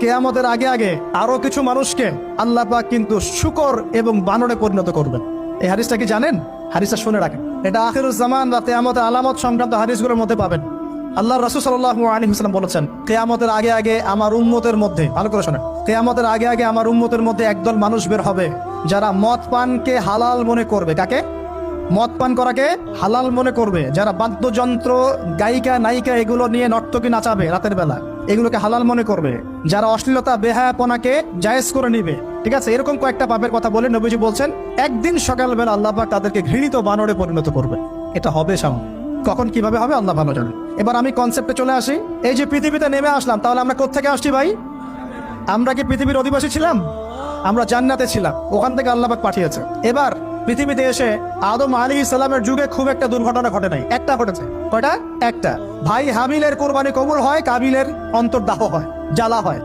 কিয়ামতের আগে আগে আরো কিছু মানুষকে আল্লাহ পাক কিন্তু শূকর এবং বানরে পরিণত করবেন। এই হাদিসটা কি জানেন? হাদিসটা শুনে রাখেন, এটা আখিরুজ জামান বা কিয়ামতের আলামত সংক্রান্ত হাদিসগুলোর মধ্যে পাবেন। আল্লাহ রাসূল সাল্লাল্লাহু আলাইহি ওয়াসাল্লাম বলেছেন, কিয়ামতের আগে আগে আমার উম্মতের মধ্যে, ভালো করে শোনেন, কিয়ামতের আগে আগে আমার উম্মতের মধ্যে একদল মানুষ বের হবে যারা মদ পানকে হালাল মনে করবে। কাকে? মদ পান করাকে হালাল মনে করবে। যারা বাদ্যযন্ত্র, গায়িকা, নায়িকা এগুলো নিয়ে নর্তকী নাচাবে রাতের বেলা, এগুলোকে হালাল মনে করবে। যারা অশ্লীলতা, বেহায়াপনাকে জায়েজ করে নিবে, ঠিক আছে, এরকম কয়েকটা পাপের কথা বলে নবীজি বলছেন একদিন সকালবেলা আল্লাহ পাক তাদেরকে ঘৃণিত বানরে পরিণত করবে। এটা হবে সামনে, কখন কিভাবে হবে আল্লাহ ভালো জানেন। এবার আমি কনসেপ্টে চলে আসি। এই যে পৃথিবীতে নেমে আসলাম, তাহলে আমরা কোত্থেকে আসছি ভাই? আমরা কি পৃথিবীর অধিবাসী ছিলাম? আমরা জান্নাতে ছিলাম, ওখান থেকে আল্লাহ পাক পাঠিয়েছে। এবার পৃথিবীতে এসে আদম আলাইহিস সালামের যুগে খুব একটা দুর্ঘটনা ঘটে নাই, একটা ঘটেছে। কয়টা? একটা। ভাই হাবিলের কোরবানি কবুল হয়, কাবিলের অন্তর্দাহ হয়, জ্বালা হয়।